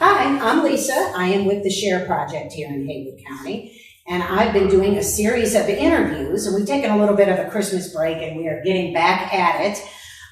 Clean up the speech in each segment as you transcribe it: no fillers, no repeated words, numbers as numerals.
Hi, I'm Lisa. I am with the SHARE project here in Haywood County, and I've been doing a series of interviews, and we've taken a little bit of a Christmas break, and we are getting back at it.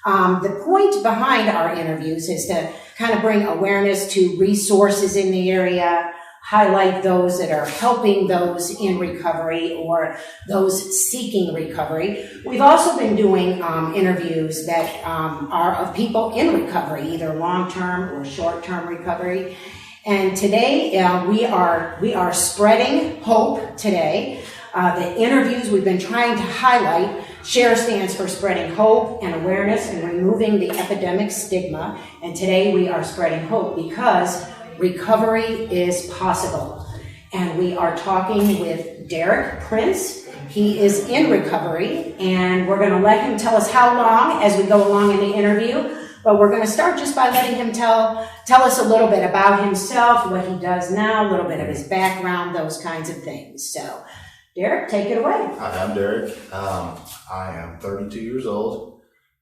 The point behind our interviews is to kind of bring awareness to resources in the area, highlight those that are helping those in recovery or those seeking recovery. We've also been doing interviews that are of people in recovery, either long-term or short-term recovery. And today we are spreading hope today. The interviews we've been trying to highlight, SHARE stands for spreading hope and awareness and removing the epidemic stigma. And today we are spreading hope because recovery is possible. And we are talking with Derek Prince. He is in recovery, and we're going to let him tell us how long as we go along in the interview. But we're going to start just by letting him tell us a little bit about himself, what he does now, a little bit of his background, those kinds of things. So, Derek, take it away. Hi, I'm Derek. I am 32 years old.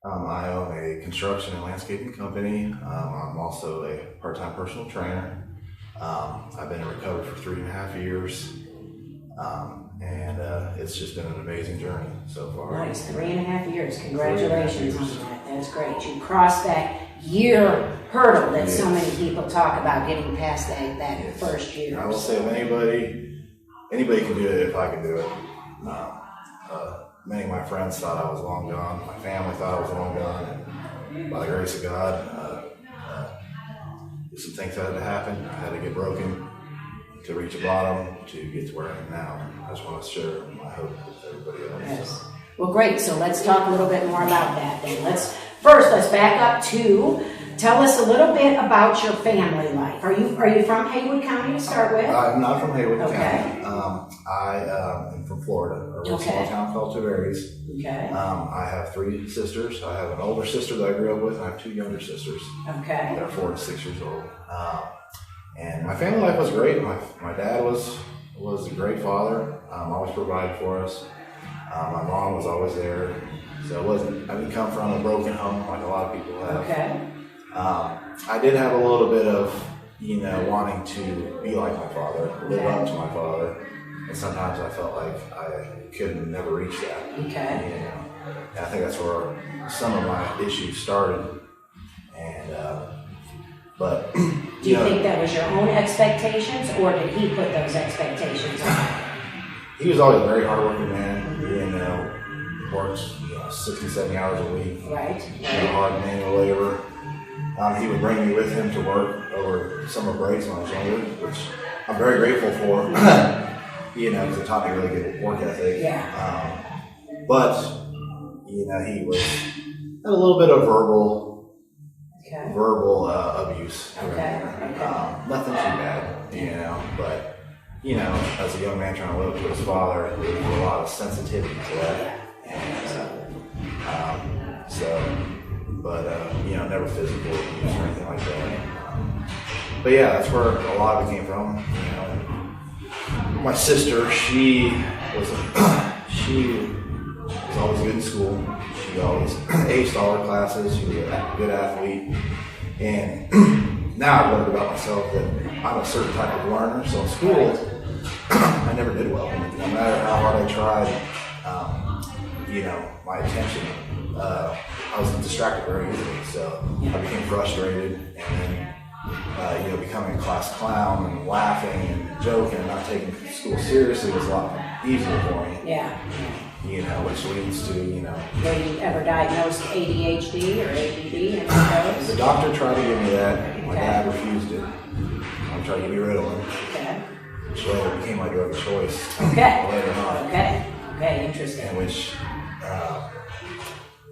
I own a construction and landscaping company. I'm also a part-time personal trainer. I've been in recovery for 3.5 years, and it's just been an amazing journey so far. Nice, 3.5 years. Congratulations on that. That's great. You crossed that year hurdle that so many people talk about, getting past that first year. I will say, if anybody can do it, if I can do it. Many of my friends thought I was long gone. My family thought I was long gone. And by the grace of God, some things had to happen. I had to get broken to reach a bottom to get to where I am now. I just want to share my hope with everybody else. Yes. Well, great. So let's talk a little bit more about that then. Let's back up to tell us a little bit about your family life. Are you from Haywood County to start with? I'm not from Haywood Okay. County. I am from Florida, a small town called Tavares. Okay. I have 3 sisters. I have an older sister that I grew up with, and I have 2 younger sisters. Okay. That are 4 and 6 years old. And my family life was great. My dad was a great father. Always provided for us. My mom was always there. So I didn't come from a broken home like a lot of people have. Okay. I did have a little bit of, wanting to be like my father, live up to my father. And sometimes I felt like I could never reach that. Okay. And I think that's where some of my issues started. And, but. Do you think that was your own expectations, or did he put those expectations on? He was always a very hardworking man. Worked 60, 70 hours a week. Right. Hard manual labor. He would bring me with him to work over summer breaks when I was younger, which I'm very grateful for. Because it taught me really good work ethic. Yeah. But he had a little bit of verbal abuse. Okay. Nothing too bad, but as a young man trying to live with his father, there was a lot of sensitivity to that. And never physical abuse or anything like that. But yeah, that's where a lot of it came from. My sister, she was always good in school. She always aced all her classes. She was a good athlete. And now I've learned about myself that I'm a certain type of learner. So in school, I never did well. No matter how hard I tried, my attention, I was distracted very easily. So I became frustrated, and then, becoming a class clown and laughing and joking and not taking school seriously was a lot easier for me. Yeah. Which leads to, Were you ever diagnosed ADHD or ADD? The doctor tried to give me that. My dad refused it. I tried to get rid of him. Okay. Which later became my drug of choice. Okay. Later on. Okay, interesting. And which,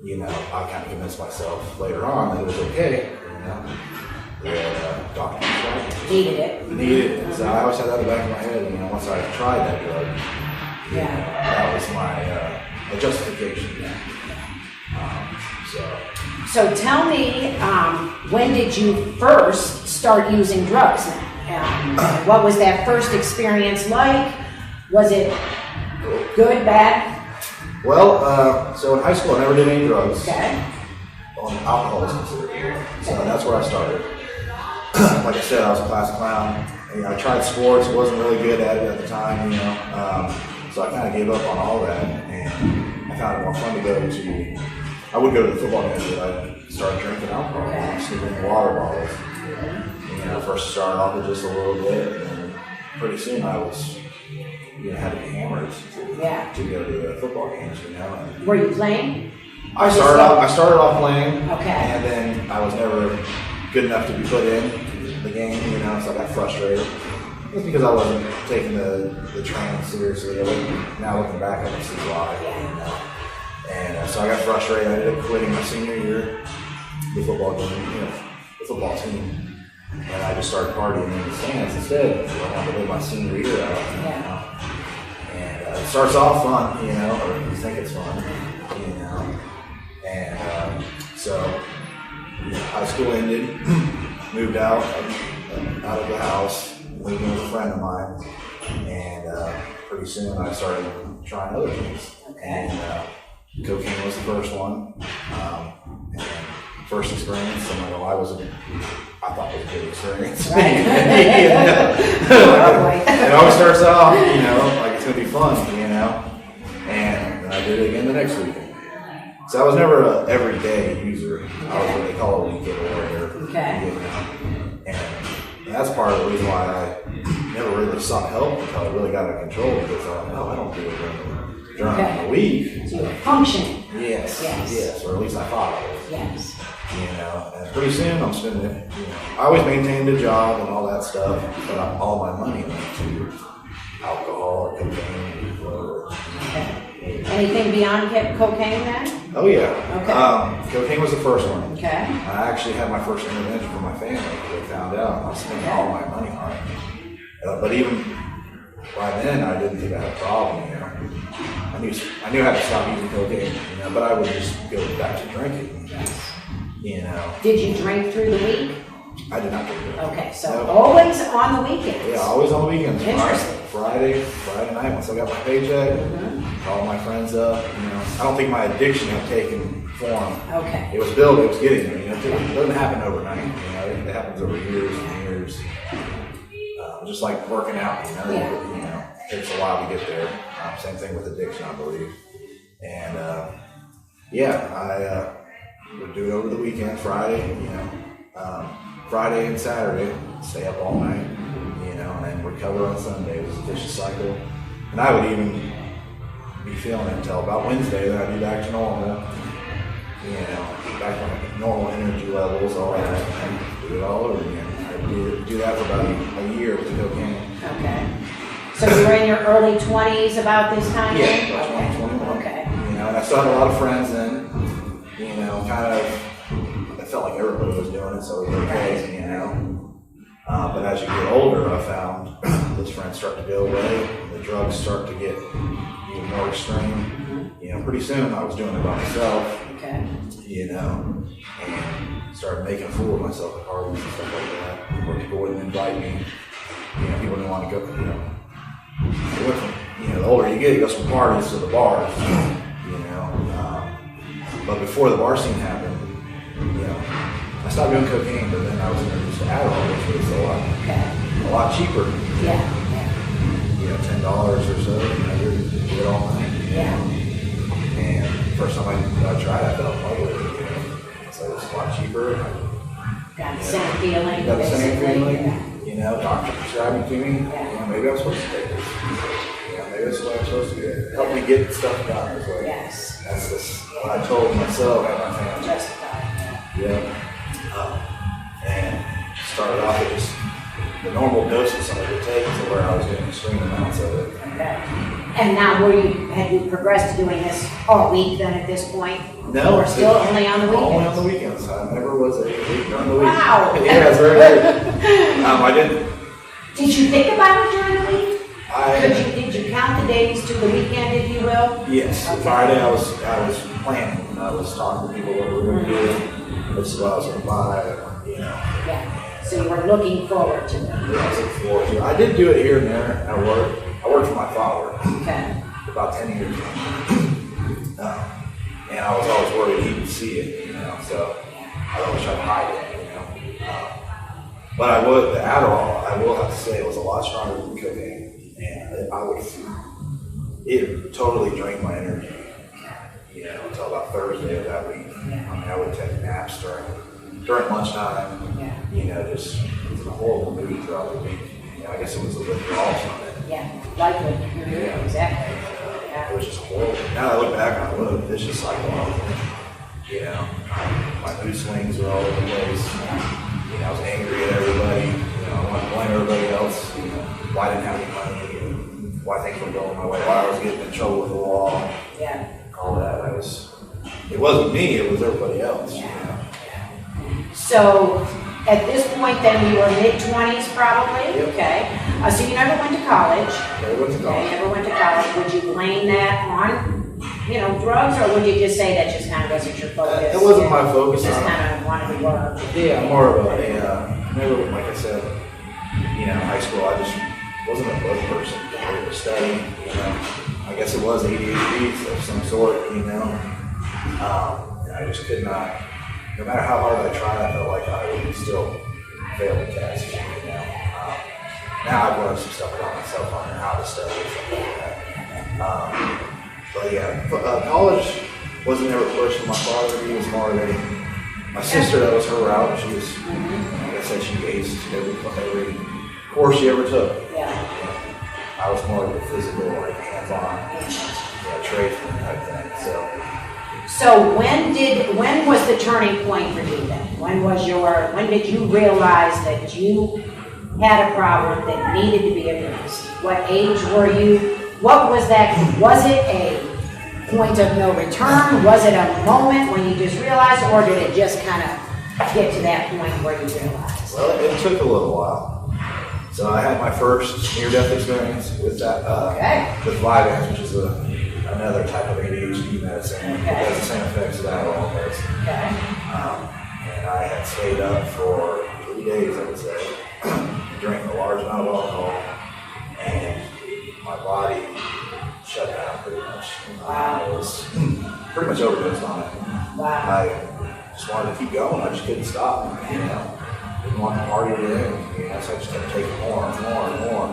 I kind of convinced myself later on that it was okay, the doctor Needed it. Needed it. So I always had that in the back of my head, once I tried that drug, that was my justification. So tell me, when did you first start using drugs? What was that first experience like? Was it good, bad? Well, so in high school I never did any drugs. Okay. Alcohol was considered. So that's where I started. like I said, I was a class clown. I tried sports, wasn't really good at it at the time, so I kind of gave up on all that, and I found it more fun to go to. I would go to the football games, but I started drinking alcohol, sneaking water bottles. First started off with just a little bit, and pretty soon I was, had to be hammered to go to the football games. Were you playing? I started off playing, and then I was never good enough to be put in the game, so I got frustrated. Just because I wasn't taking the training seriously. Now looking back, I can see why. And so I got frustrated. I ended up quitting my senior year, the football game, the football team. And I just started partying in the stands instead. So I wanted to live my senior year out. And it starts off fun, or you think it's fun, And so high school ended, moved out of the house, lived with a friend of mine, and pretty soon I started trying other things. And cocaine was the first one. And first experience, I'm not gonna lie, I thought it was a good experience. Right. It always starts off, like it's gonna be fun, and then I did it again the next weekend. So I was never an everyday user. I was what they call a weekend warrior. And that's part of the reason why I never really sought help until I really got out of control, because I don't do it during the week. So you're functioning. Yes, or at least I thought I was. Yes. And pretty soon I'm spending it. I always maintained a job and all that stuff, but all my money went to alcohol or cocaine or whatever. Anything beyond cocaine then? Oh yeah. Cocaine was the first one. Okay. I actually had my first intervention from my family because they found out I spent all my money on it. But even by then, I didn't think I had a problem. I knew how to stop using cocaine, but I would just go back to drinking. Did you drink through the week? I did not drink. Okay, so always on the weekends. Yeah, always on the weekends. Interesting. Friday night, once I got my paycheck, called my friends up. I don't think my addiction had taken form. Okay. It was building, it was getting there. It doesn't happen overnight. It happens over years and years. Just like working out, it takes a while to get there. Same thing with addiction, I believe. And I would do it over the weekend, Friday, Friday and Saturday, stay up all night, and then recover on Sunday. It was a vicious cycle. And I would even be feeling it until about Wednesday, then I'd be back to normal, back on normal energy levels, all that, and do it all over again. I'd do that for about a year with the cocaine. Okay. So you were in your early 20s about this time? Yeah, about 21. Okay. And I still had a lot of friends then, kind of, I felt like everybody was doing it, so it was okay, But as you get older, I found those friends start to go away, the drugs start to get even more extreme. Pretty soon I was doing it by myself, and started making a fool of myself at parties and stuff like that, where people wouldn't invite me. People didn't want to go, it went from, the older you get, it goes from parties to the bars, But before the bar scene happened, I stopped doing cocaine, but then I was introduced to Adderall, which was a lot cheaper. $10 or so, you do it all night. And first time I tried, I fell in love with it. So it's a lot cheaper. Got the same feeling. Got the same feeling. Doctor prescribed it to me. Maybe I'm supposed to take this. Maybe that's the way I'm supposed to do it. Help me get stuff done. That's what I told myself and my family. Justified. And started off with just the normal doses I would take to where I was doing extreme amounts of it. And now had you progressed to doing this all week then at this point? No. Or still only on the weekends? Only on the weekends. I never was a week during the week. Wow. Yeah, it's very good. I didn't. Did you think about it during the week? Did you count the days to the weekend, if you will? Yes. Okay. Friday I was planning. I was talking to people what we were going to do. This is what I was going to buy. So you were looking forward to it. Yeah, I was looking forward to it. I did do it here and there at work. I worked for my father. For about 10 years. And I was always worried he would see it, so I always tried to hide it, But the Adderall, I will have to say, it was a lot stronger than cocaine, and it totally drained my energy. Until about Thursday of that week. I mean, I would take naps during lunchtime. Just it was a horrible mood throughout the week. I guess it was a withdrawal from it. Yeah, likely. Yeah. Exactly. Yeah. It was just horrible. Now that I look back on it, what a vicious cycle I was in. My mood swings were all over the place. I was angry at everybody. I wanted to blame everybody else. Why I didn't have any money, and why things were going my way, why I was getting in trouble with the law. Yeah. All that. It wasn't me, it was everybody else. So at this point then you were mid-20s probably? Yep. Okay. So you never went to college? Never went to college. Okay, never went to college. Would you blame that on, drugs, or would you just say that just kind of wasn't your focus? It wasn't my focus. Just kind of wanted to work. Yeah, more of never, like I said, high school, I just wasn't a book person. I was studying, I guess it was ADHD of some sort, I just could not, no matter how hard I tried, I felt like I would still fail the test, Now I've learned some stuff about myself on how to study and stuff like that. College wasn't ever pushed for my father. He was more of my sister, that was her route. She was, like I said, she aced every course she ever took. I was more of a physical, like hands-on, tradesman type thing. So when was the turning point for you then? When did you realize that you had a problem that needed to be addressed? What age were you? What was that? Was it a point of no return? Was it a moment when you just realized, or did it just kind of get to that point where you realized? Well, it took a little while. So I had my first near-death experience with that, with Vyvanse, which is another type of ADHD medicine. It has the same effects as Adderall does. And I had stayed up for 3 days, I would say, drank a large amount of alcohol, and my body shut down pretty much. I was pretty much overdosed on it. I just wanted to keep going. I just couldn't stop. Didn't want to party with it, so I just kept taking more and more and more.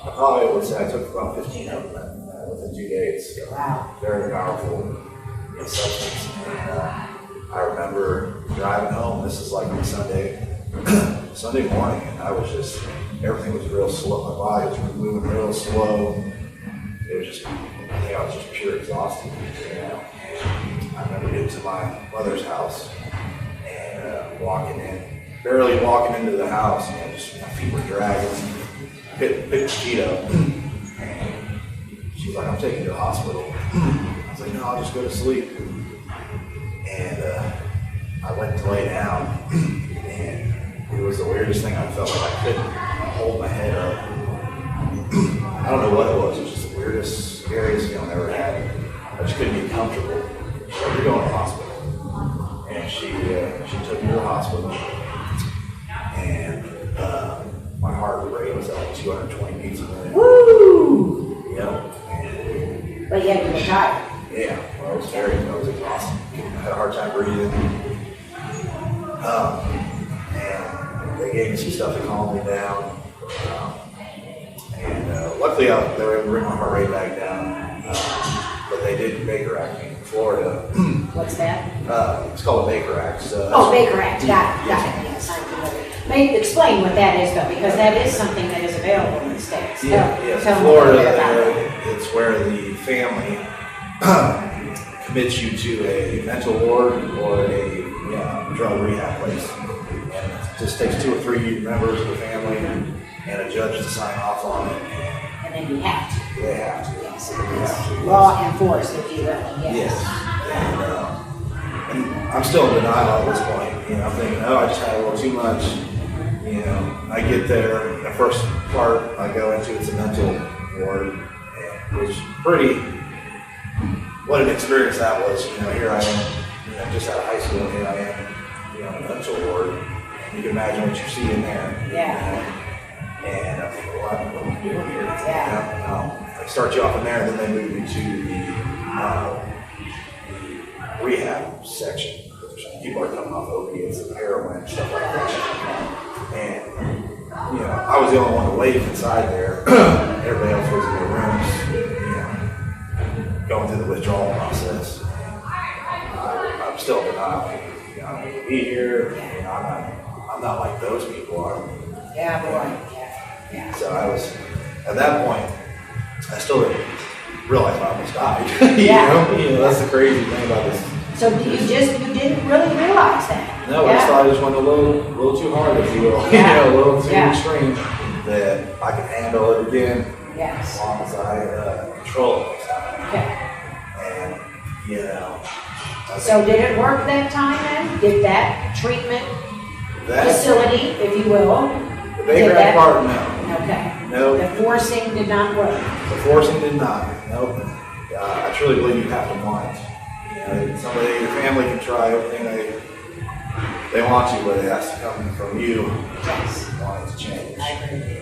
I probably would say I took about 15 of them within 2 days. So very powerful substance. And I remember driving home. This is like on Sunday morning, and everything was real slow. My body was moving real slow. It was just, I was just pure exhausted. And I remember getting to my mother's house and barely walking into the house, just my feet were dragging. Picked the sheet up, and she's like, "I'm taking you to the hospital." I was like, "No, I'll just go to sleep." And I went to lay down, and it was the weirdest thing. I felt like I couldn't hold my head up. I don't know what it was. It was just the weirdest, scariest feeling I ever had. I just couldn't get comfortable. She's like, "You're going to the hospital," and she took me to the hospital, and my heart rate was at like 220 beats a minute. Woo! Yep. But yet you were tired. Yeah, well, I was exhausted. I had a hard time breathing. And they gave me some stuff to calm me down. Luckily, they were able to bring my heart rate back down. But they did Baker Act in Florida. What's that? It's called a Baker Act. Baker Act. Got it. Yes, I'm familiar. Maybe explain what that is, though, because that is something that is available in the States. Yes, in Florida, it's where the family commits you to a mental ward or a drug rehab place. And it just takes 2 or 3 members of the family and a judge to sign off on it. And then you have to. They have to. Yes. Law enforced, if you will. Yes. And I'm still in denial at this point. I'm thinking, I just had a little too much. I get there, the first part I go into, it's a mental ward, and it was what an experience that was. Here I am, just out of high school, and here I am, in a mental ward. And you can imagine what you see in there. And I'm thinking, what am I doing here? They start you off in there, and then they move you to the rehab section. People are coming off opiates and heroin and stuff like that. And, I was the only one awake inside there. Everybody else was in their rooms, going through the withdrawal process. I'm still in denial. I don't need to be here. I'm not like those people. Yeah. So I was, at that point, I still didn't realize I almost died. That's the crazy thing about this. So you didn't really realize that? No, I just thought I just went a little too hard, if you will. A little too extreme, that I could handle it again. Yes. As long as I control it. Okay. And, so did it work that time then? Did that treatment facility, if you will? The Baker Act part, no. Okay. No. The forcing did not work? The forcing did not. Nope. I truly believe you have to want it. Somebody, your family can try everything they want to, but it has to come from you wanting to change. I agree.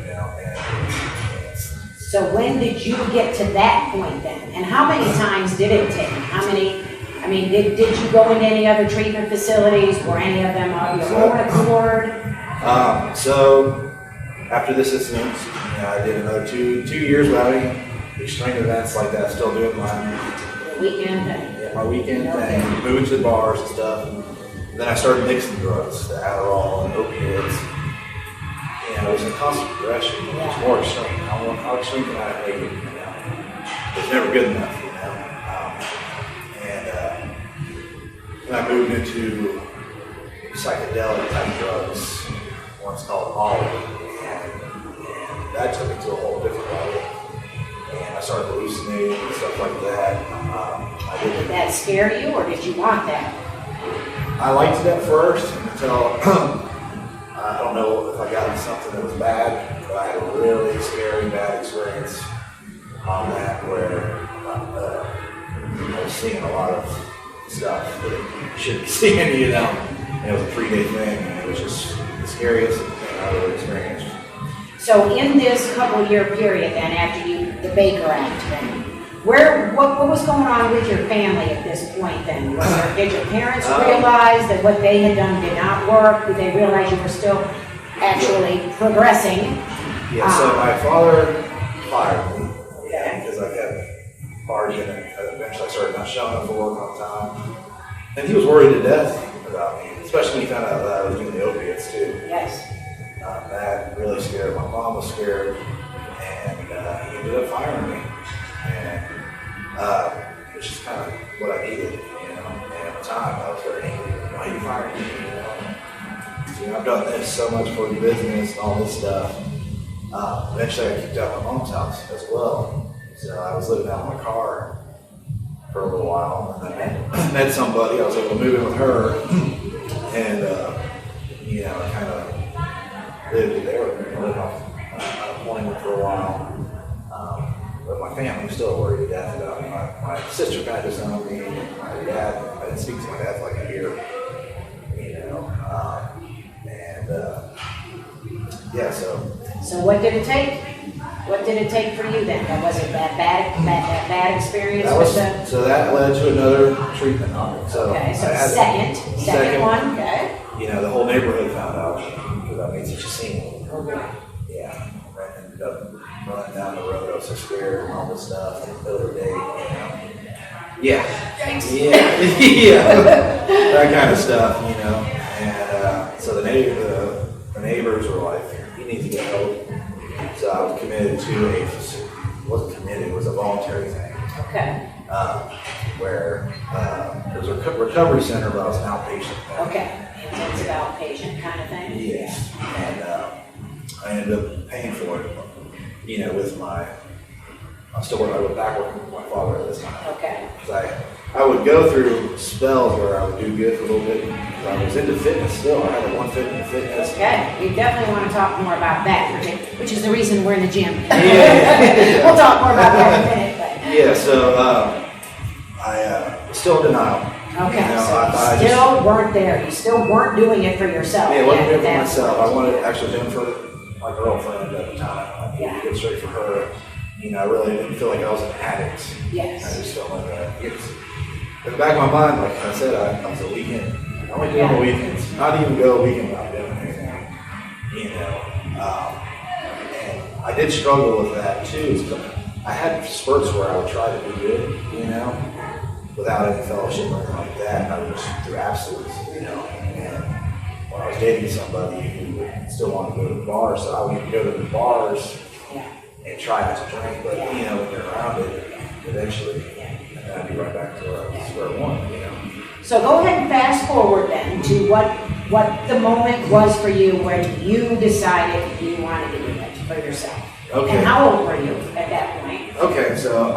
And so when did you get to that point then? And how many times did it take? Did you go into any other treatment facilities? Were any of them of your own accord? So after this incident, I did another two years without any extreme events like that. Still doing my weekend thing. Yeah, my weekend thing. Moving to the bars and stuff. And then I started mixing drugs, the Adderall and opiates. It was a constant progression. It was more extreme. How extreme can I make it? It's never good enough, And I moved into psychedelic type drugs, one's called Molly, and that took it to a whole different level. And I started hallucinating and stuff like that. Did that scare you, or did you want that? I liked it at first until I don't know if I got into something that was bad, but I had a really scary bad experience on that where I was seeing a lot of stuff that you shouldn't be seeing, And it was a 3-day thing, and it was just the scariest thing I ever experienced. So in this couple-year period then, after the Baker Act then, what was going on with your family at this point then? Did your parents realize that what they had done did not work? Did they realize you were still actually progressing? Yeah, so my father fired me because I kept partying, and eventually I started not showing up for work on time. And he was worried to death about me, especially when he found out that I was doing the opiates too. Yes. That really scared. My mom was scared, and he ended up firing me, and which is kind of what I needed, And at the time, I was very angry. Why are you firing me? I've done this so much for the business and all this stuff. Eventually, I kicked out my mom's house as well. So I was living out in my car for a little while, and then I met somebody. I was able to move in with her, and I kind of lived there. I lived off unemployment for a while, but my family was still worried to death about me. My sister kind of disowned me. My dad, I didn't speak to my dad for like a year, So what did it take? What did it take for you then? Was it that bad experience? So that led to another treatment on it. So second one. Okay. The whole neighborhood found out because I made such a scene. Okay. Yeah. I ended up running down the road. I was so scared and all this stuff. And the other day, Yeah. That kind of stuff, And so the neighbors were like, "You need to get help." So I was committed to it was a voluntary thing. Okay. Where it was a recovery center, but I was an outpatient. Okay. Intensive outpatient kind of thing? Yes. And I ended up paying for it, with I went back working with my father at this time. Okay. Because I would go through spells where I would do good for a little bit. I was into fitness still. I had a 150 fitness. Okay. We definitely want to talk more about that, which is the reason we're in the gym. Yeah. We'll talk more about that in a minute. But. Yeah, so I was still in denial. Okay, so you still weren't there. You still weren't doing it for yourself. Yeah, I wasn't doing it for myself. I wanted actually doing it for my girlfriend at the time. I needed to get straight for her. I really didn't feel like I was an addict. Yes. I just felt like in the back of my mind, like I said, I was a weekend. I only do it on the weekends. Not even go a weekend without doing anything. you know. And I did struggle with that too. I had spurts where I would try to do good, you know, without any fellowship or anything like that. I would just do absolutes, you know. And when I was dating somebody who would still want to go to the bar, so I would go to the bars and try not to drink, but you know, when you're around it, eventually, and then I'd be right back to square one, you know. So go ahead and fast forward then to what the moment was for you when you decided you wanted to do it for yourself. Okay. And how old were you at that point? Okay, so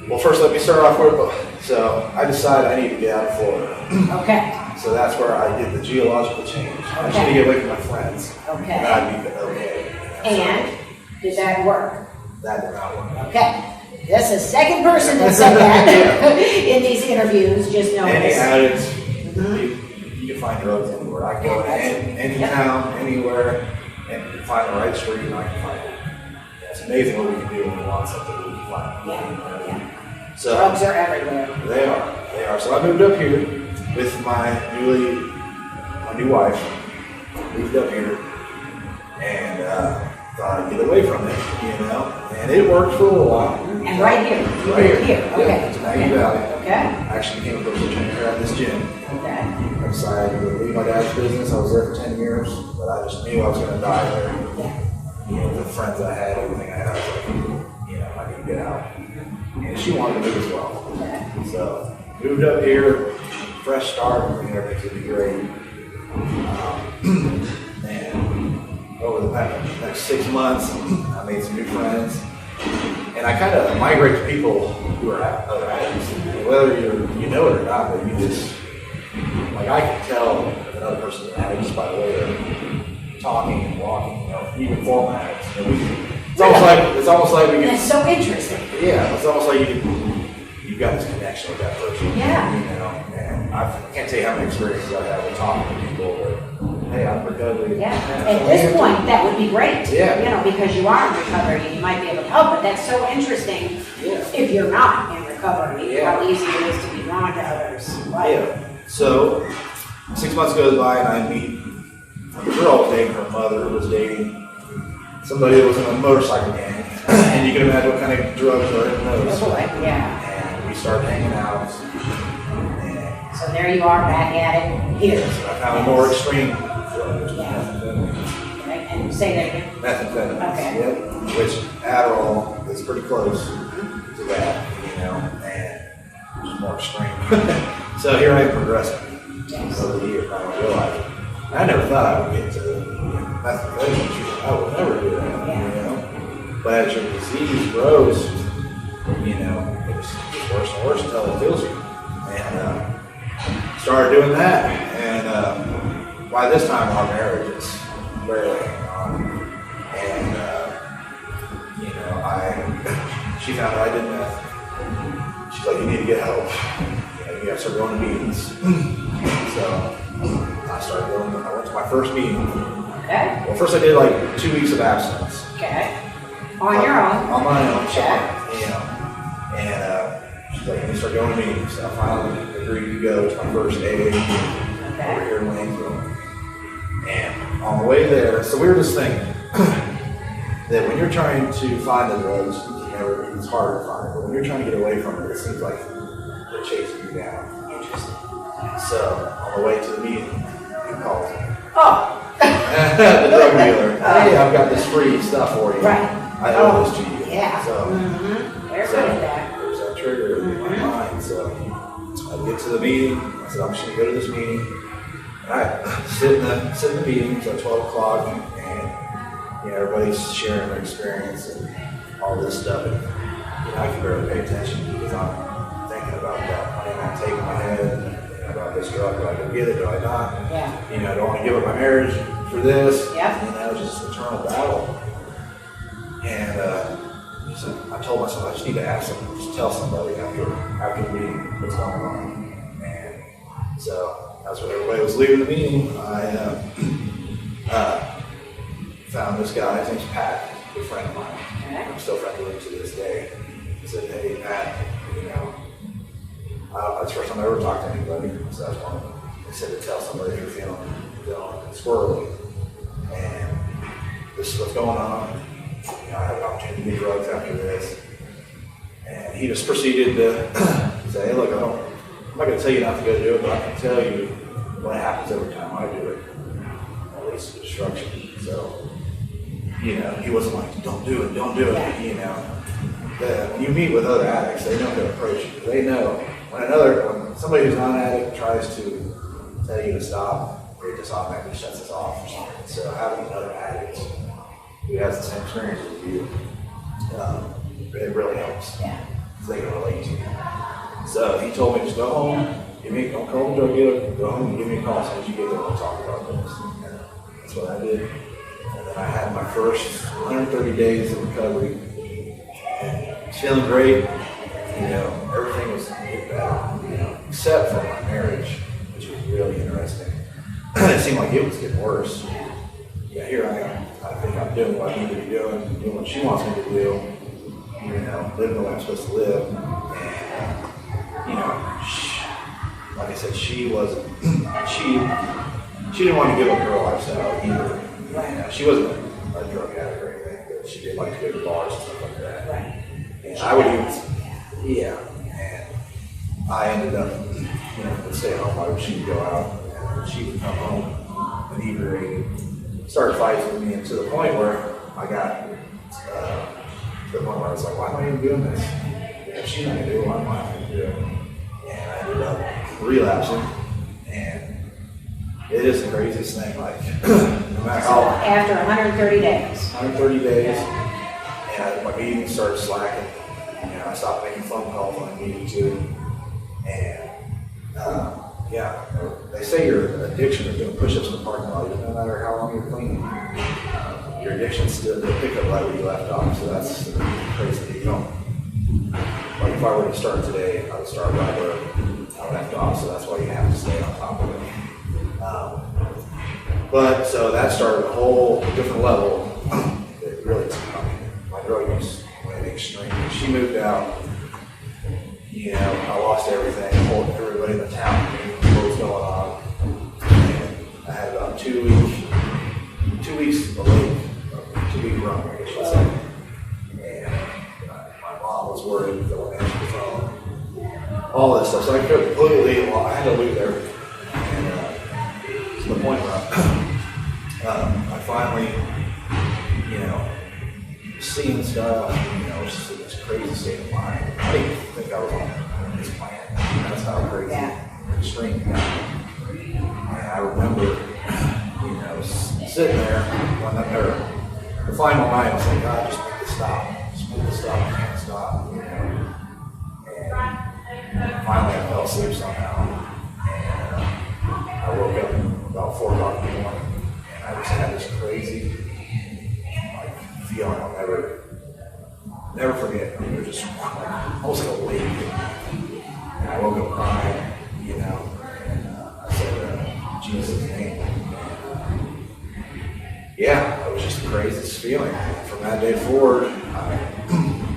well, first let me start off with, so I decided I need to get out of Florida. Okay. So that's where I did the geological change. I just need to get away from my friends. Okay. And I'd be okay. And did that work? That did not work. Okay. That's the second person that said that in these interviews, just know Any this. addicts, you can find drugs anywhere. I can go in any town, anywhere, and you can find the right street and I can find it. It's amazing what we can do when we want something we can find. Yeah. So, drugs are everywhere. They are. So I moved up here with my new wife. Moved up here and thought I'd get away from it, you know. And it worked for a little while. And right here. Right here. Okay. Yeah, it's Maggie Valley. Okay. I actually became a personal trainer at this gym. Okay. I decided to leave my dad's business. I was there for 10 years, but I just knew I was going to die there. Yeah. You know, the friends I had, everything I had, I was like, you know, I need to get out. And she wanted to move as well. Okay. So, moved up here, fresh start, and everything's going to be great. And over the next 6 months, I made some new friends. And I kind of migrate to people who are other addicts. Whether you know it or not, but you just, like I can tell if another person's an addict just by the way they're talking and walking, you know, even former addicts. You know, it's almost like we can. That's so interesting. Yeah, it's almost like you've got this connection with that person. Yeah. You know, and I can't tell you how many experiences I have with talking to people that, hey, I'm recovery. Yeah. At this point, that would be great. Yeah. You know, because you are in recovery and you might be able to help, but that's so interesting if you're not in recovery, how easy it is to be drawn to others. Right? Yeah. So 6 months goes by and I meet a girl was dating her mother who was dating somebody that was in a motorcycle gang. And you can imagine what kind of drugs are in those. Oh, boy. Yeah. And we started hanging out. So there you are back at it here. So I found a more extreme drug, which was methamphetamine. Okay. And say that again. Methamphetamine. Okay. Yep. Which Adderall is pretty close to that, you know, and it's more extreme. So here I am progressing over the years. I don't realize it. I never thought I would get to methamphetamine. I would never do that, you know. But as your disease grows, you know, it just gets worse and worse until it kills you. And started doing that, and by this time our marriage is barely hanging on. And you know, she found out I did meth. She's like, you need to get help. You know, you got to start going to meetings. So I started going. I went to my first meeting. Okay. Well, first I did like 2 weeks of abstinence. Okay. On your own. On my own. Okay. You know, and she's like, you need to start going to meetings. So I finally agreed to go to my first AA over here in Lanesville. And on the way there, so we were just thinking that when you're trying to find the drugs, it's harder to find it. But when you're trying to get away from it, it seems like they're chasing you down. Interesting. So on the way to the meeting, he calls me. Oh. The drug dealer. Hey, I've got this free stuff for you. Right. I owe this to you. Yeah. So, They're good at that. There's that trigger in my mind. So I get to the meeting. I said, I'm just going to go to this meeting. And I sit in the meeting. It's at 12 o'clock. And you know, everybody's sharing their experience and all this stuff. And you know, I can barely pay attention because I'm thinking about that money I'm taking my head. About this drug, do I go get it, do I not? Yeah. You know, do I want to give up my marriage for this? Yep. You know, just an eternal battle. And so I told myself I just need to ask someone, just tell somebody after the meeting what's going on. And so that's when everybody was leaving the meeting. I found this guy, his name's Pat, a good friend of mine. Okay. I'm still friends with him to this day. He said, hey Pat, you know, that's the first time I ever talked to anybody, so that's one of them. They said to tell somebody you're feeling squirrely. this is what's going on. You know, I have an opportunity to get drugs after this. And he just proceeded to say, hey, look, I'm not going to tell you not to go do it, but I can tell you what happens every time I do it. At least the destruction. So, you know, he wasn't like, don't do it, don't do it. You know, when you meet with other addicts, they know how to approach you. They know when somebody who's not an addict tries to tell you to stop, it just automatically shuts us off. So having another addict who has the same experience as you, it really helps. Yeah. They can relate to you. So he told me, just go home, don't call the drug dealer, go home and give me a call as soon as you get there, we'll talk about this. And that's what I did. And then I had my first 130 days of recovery. And feeling great. You know, everything was getting better, you know, except for my marriage, which was really interesting. It seemed like it was getting worse. Yeah, here I am. I think I'm doing what I need to be doing what she wants me to do, you know, living the way I'm supposed to live. And, you know, like I said, she wasn't, she didn't want to give up her lifestyle either. Right. She wasn't a drug addict or anything, but she did like to go to bars and stuff like that. Right. And I would even, yeah. And I ended up, you know, would stay home while she would go out, and she would come home and either start fights with me, and to the point where I got to the point where I was like, why am I even doing this? If she's not gonna do it, why am I gonna do it? And I ended up relapsing, and it is the craziest thing. Like, no matter how. After 130 days. 130 days, and my meetings started slacking. You know, I stopped making phone calls when I needed to, and yeah, they say your addiction is doing push-ups in the parking lot, no matter how long you're cleaning. Your addiction still will pick up right where you left off. So that's crazy. You don't. Like if I were to start today, I would start right where I left off. So that's why you have to stay on top of it. But so that started a whole different level. It really, my drug use went extreme. She moved out. You know, I lost everything. Everybody in the town knew what was going on. And I had about 2 weeks away, 2 week run, I guess you should say. And my mom was worried that I wouldn't answer the phone. All this stuff. So I completely, I had to lose everything. And to the point where I finally, you know, seeing stuff, you know, just this crazy state of mind. I didn't even think I was on this planet. That's how crazy, extreme it got. And I remember, you know, sitting there when the final night, I was like, God, just make this stop. Just make this stop. I can't stop, you know. And finally, I fell asleep somehow. And I woke up about 4 o'clock in the morning. And I just had this crazy, like, feeling I'll never forget. It was just like, almost like a wave. And I woke up crying, you know, and I said, Jesus' name. Yeah, it was just the craziest feeling. From that day forward,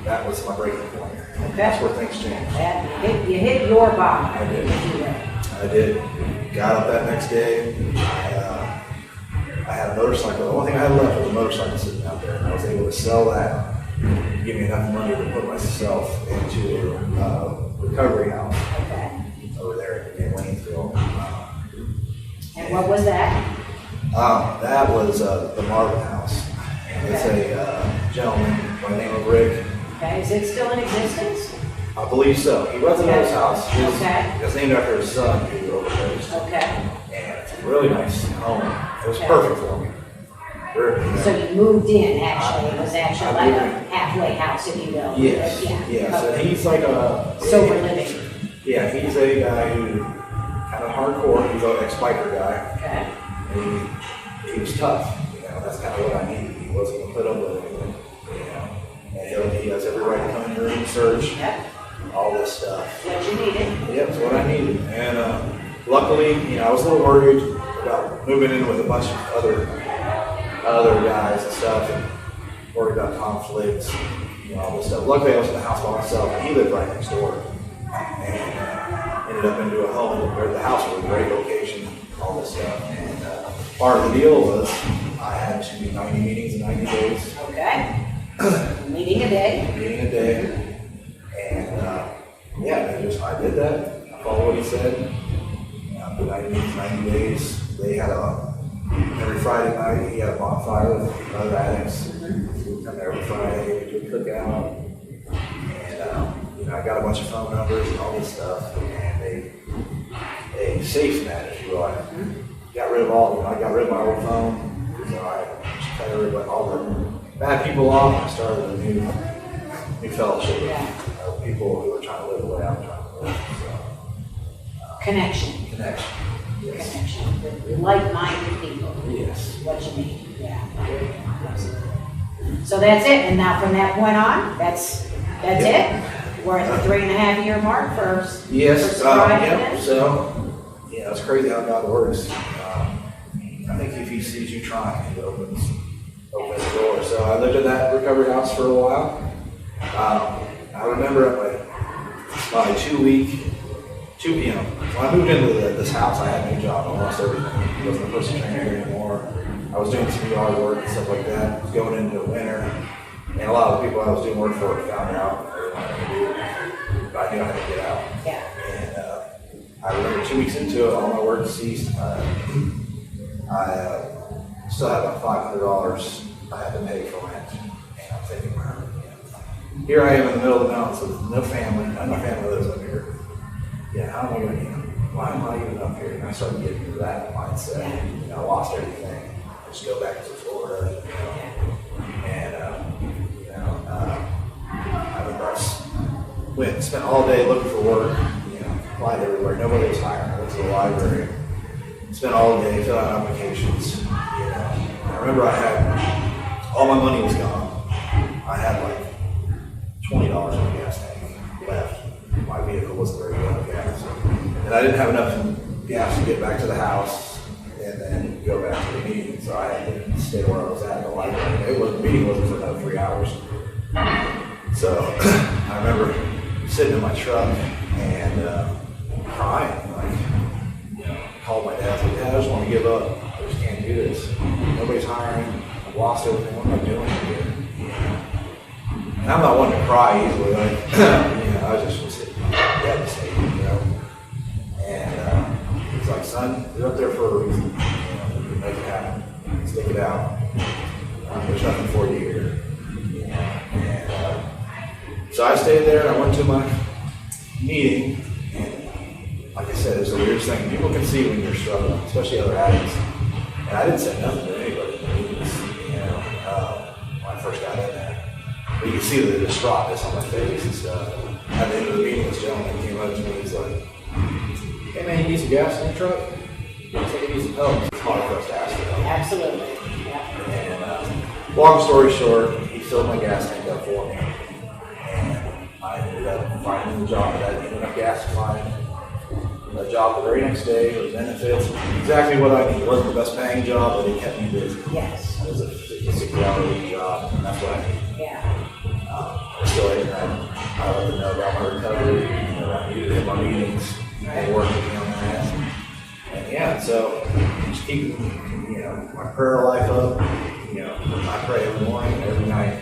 that was my breaking point. Okay. That's where things changed. You hit your bottom. I did. I did. Got up that next day. I had a motorcycle. The only thing I had left was a motorcycle sitting out there. And I was able to sell that, give me enough money to put myself into a recovery house over there in Waynesville. And what was that? That was the Marvin House. And it's a gentleman by the name of Rick. Okay, is it still in existence? I believe so. He runs another house. It's named after his son who overdosed. Okay. And it's a really nice home. It was perfect for me. So you moved in, actually. It was actually like a halfway house, if you will. Yes. Yeah. So he's like a sober living. Yeah, he's a guy who kind of hardcore. He's an ex-biker guy. Okay. And he was tough. You know, that's kind of what I needed. He wasn't going to put up with anything. You know, and he has every right to come in your room and search. Yep. All this stuff. What you needed. Yep, it's what I needed. And luckily, you know, I was a little worried about moving in with a bunch of other guys and stuff, and worried about conflicts, you know, all this stuff. Luckily, I was in the house by myself, and he lived right next door, and ended up into a home where the house was a great location, all this stuff. And part of the deal was I had to do 90 meetings in 90 days. Okay. Meeting a day. Meeting a day. And I did that. I followed what he said. For 90 days, they had every Friday night, he had a bonfire with other addicts. We would come there every Friday, we do a cookout. And, I got a bunch of phone numbers and all this stuff. And a safe net, if you will. I got rid of I got rid of my old phone. I cut everybody, all the bad people off, and I started a new fellowship with people who are trying to live the way I'm trying to live. So, Connection. Yes. Connection. With like-minded people. Yes. What you need. Yeah. Absolutely. So that's it. And now from that point on, that's it. We're at the 3.5 year mark for sobriety. So, it's crazy how God works. I think if He sees you trying, He opens the door. So I lived in that recovery house for a while. I remember at my 2 p.m. When I moved into this house, I had a new job. I lost everything. I wasn't a personal trainer anymore. I was doing some yard work and stuff like that. I was going into winter, and a lot of the people I was doing work for found out what they wanted to do. But I knew I had to get out. Yeah. And I remember 2 weeks into it, all my work ceased. I still had about $500 I had to pay for rent. And I'm thinking, here I am in the middle of the mountains with no family. None of my family lives up here. How am I going to, why am I even up here? And I started getting into that mindset. I lost everything. I just go back to Florida, And, I remember spent all day looking for work, applied everywhere. Nobody was hiring. I went to the library. Spent all day filling out applications. I remember all my money was gone. I had like $20 in the gas tank left. My vehicle wasn't very good on gas. And I didn't have enough gas to get back to the house and then go back to the meeting. So I had to stay where I was at the library. The meeting wasn't for another 3 hours. So I remember sitting in my truck and crying. Called my dad, I was like, Dad, I just want to give up. I just can't do this. Nobody's hiring. I've lost everything. What am I doing here? And I'm not one to cry easily. I just was devastated, And he's like, son, you're up there for a reason. You make it happen. Stick it out. There's nothing for you here. So I stayed there and I went to my meeting. Like I said, it's the weirdest thing. People can see when you're struggling, especially other addicts. And I didn't say nothing to anybody in the meetings, when I first got in there. But you can see the distraughtness on my face and stuff. At the end of the meeting, this gentleman came up to me. He's like, hey man, you need some gas in your truck? I think you need some help. It's hard for us to ask for help. Absolutely. And long story short, he filled my gas tank up for me. And I ended up finding the job that I didn't have enough gas to find. A job the very next day, it was benefits, exactly what I needed. It wasn't the best paying job, but it kept me busy. Yes. It was a 60-hour week job, and that's what I needed. Yeah. I still ate, I let them know about my recovery, I needed to hit my meetings, and work with me on that. And so just keep, my prayer life up. I pray every morning and every night.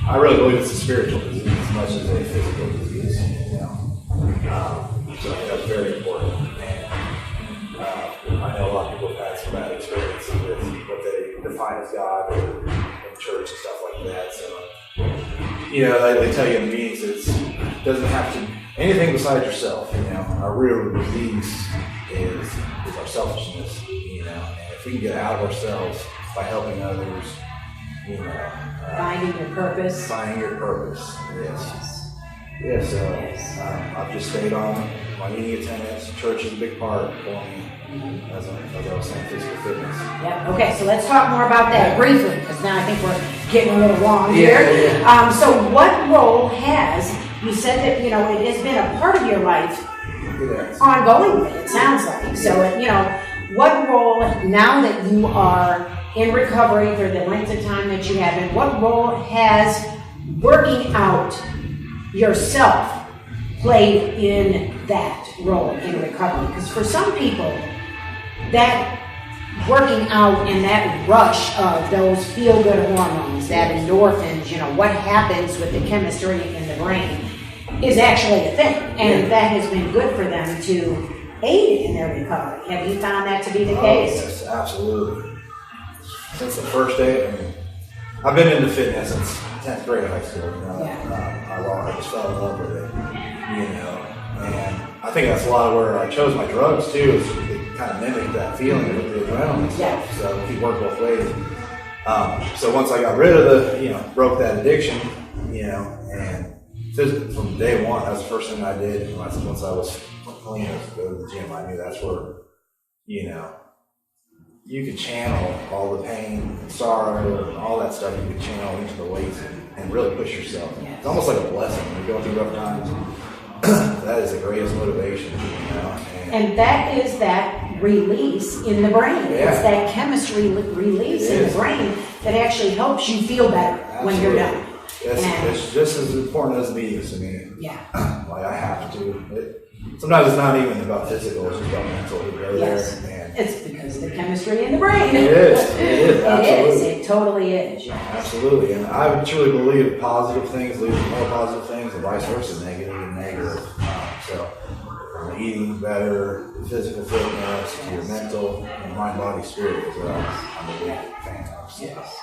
I really believe it's a spiritual disease as much as a physical disease. So I think that's very important. And I know a lot of people have had some bad experiences with what they define as God or in church and stuff like that. So, they tell you in the meetings it doesn't have to anything besides yourself. Our real disease is our selfishness. And if we can get out of ourselves by helping others, finding your purpose. Finding your purpose, yes. Yeah, so I've just stayed on my meeting attendance. Church is a big part for me, as I was saying, physical fitness. Yeah. Okay, so let's talk more about that briefly, because now I think we're getting a little long here. Yeah. So what role you said that, it has been a part of your life ongoingly, it sounds like. So, what role, now that you are in recovery for the length of time that you have been, what role has working out yourself played in that role in recovery? Because for some people, that working out and that rush of those feel-good hormones, that endorphins, what happens with the chemistry in the brain is actually a thing. And that has been good for them to aid in their recovery. Have you found that to be the case? Yes, absolutely. Since the first day, I've been into fitness since 10th grade of high school. I just fell in love with it, and I think that's a lot of where I chose my drugs too, is it kind of mimicked that feeling with the adrenaline stuff. So it worked both ways. So once I got rid of broke that addiction, and from day one, that's the first thing I did. Once I was clean, was go to the gym. I knew that's where, you could channel all the pain and sorrow and all that stuff. You could channel into the weights and really push yourself. Yes. It's almost like a blessing when you're going through rough times. That is the greatest motivation, And that is that release in the brain. Yeah. It's that chemistry release in the brain that actually helps you feel better when you're done. It's just as important as meetings to me. Yeah. Like I have to. Sometimes it's not even about physical; it's just about mental. You go there, and it's because of the chemistry in the brain. It is. Absolutely. It is. It totally is. Yeah. Absolutely, and I truly believe positive things lead to more positive things, and vice versa, negative and negative. So, from eating better, physical fitness, to your mental, and mind, body, spirit as well. I'm a big fan of. So. Yes.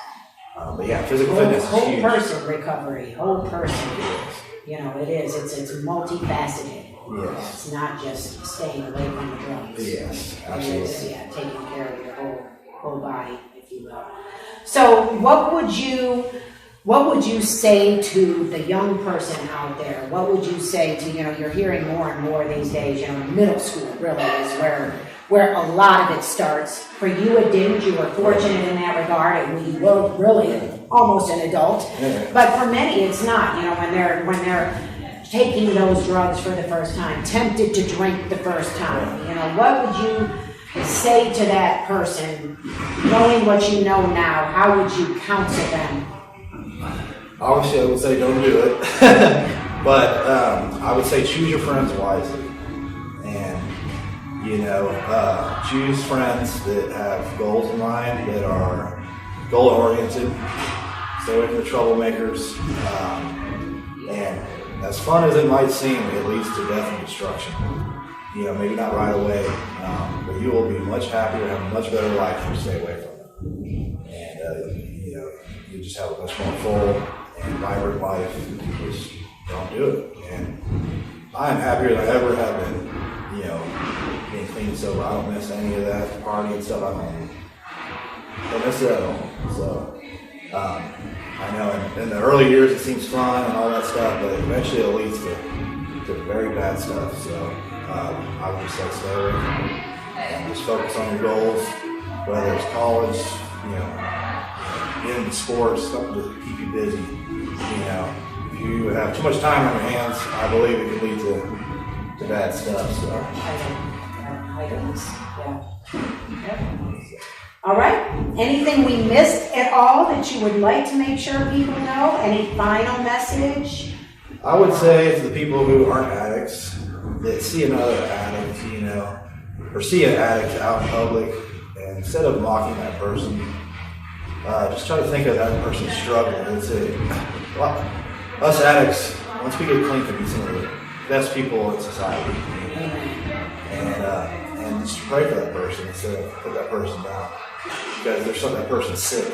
But yeah, physical fitness is huge. Whole person recovery, whole person. It is. It's multifaceted. Yes. It's not just staying away from the drugs. Yes, absolutely. It's, taking care of your whole body, if you will. So, what would you say to the young person out there? What would you say to you're hearing more and more these days? Middle school really is where a lot of it starts. For you, it didn't. You were fortunate in that regard, and you were really almost an adult. Yeah. But for many, it's not. When they're taking those drugs for the first time, tempted to drink the first time. What would you say to that person, knowing what you know now? How would you counsel them? Obviously, I would say don't do it, but I would say choose your friends wisely, and choose friends that have goals in mind, that are goal-oriented. Stay away from the troublemakers, and as fun as it might seem, it leads to death and destruction. Maybe not right away, but you will be much happier, have a much better life if you stay away from it. And you just have a much more full and vibrant life if you just don't do it. And I am happier than I ever have been. Being clean and sober. I don't miss any of that party and stuff. I don't miss it at all. So. I know in the early years it seems fun and all that stuff, but eventually it leads to very bad stuff. So I would just say stay away from it and just focus on your goals, whether it's college, get into sports, something to keep you busy. If you have too much time on your hands, I believe it can lead to bad stuff. So. All right. Anything we missed at all that you would like to make sure people know? Any final message? I would say to the people who aren't addicts, that see another addict, or see an addict out in public, and instead of mocking that person, just try to think of that person's struggle. Us addicts, once we get clean, can be some of the best people in society. And just pray for that person instead of put that person down. Because there's something, that person's sick,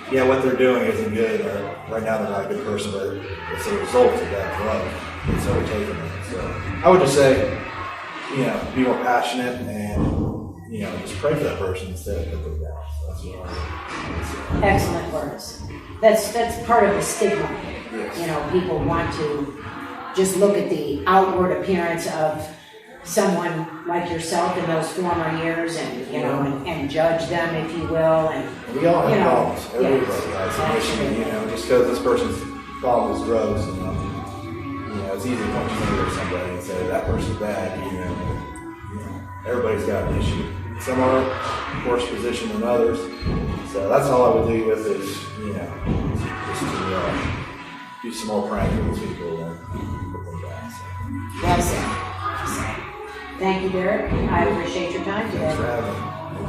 what they're doing isn't good, or right now they're not a good person, but it's a result of that drug that's overtaken them. So I would just say, be more passionate and, just pray for that person instead of put them down. So that's what I would say. Excellent words. That's part of the stigma. Yes. People want to just look at the outward appearance of someone like yourself in those former years, and and judge them, if you will, and we all have problems. Everybody has an issue. Just because this person's problem is drugs, it's easy to point your finger at somebody and say that person's bad. Everybody's got an issue. Some are worse positioned than others. So that's all I would leave with is, just to do some more praying for these people and put them down. So. That's it. Thank you, Derek. I appreciate your time today. Thanks for having me.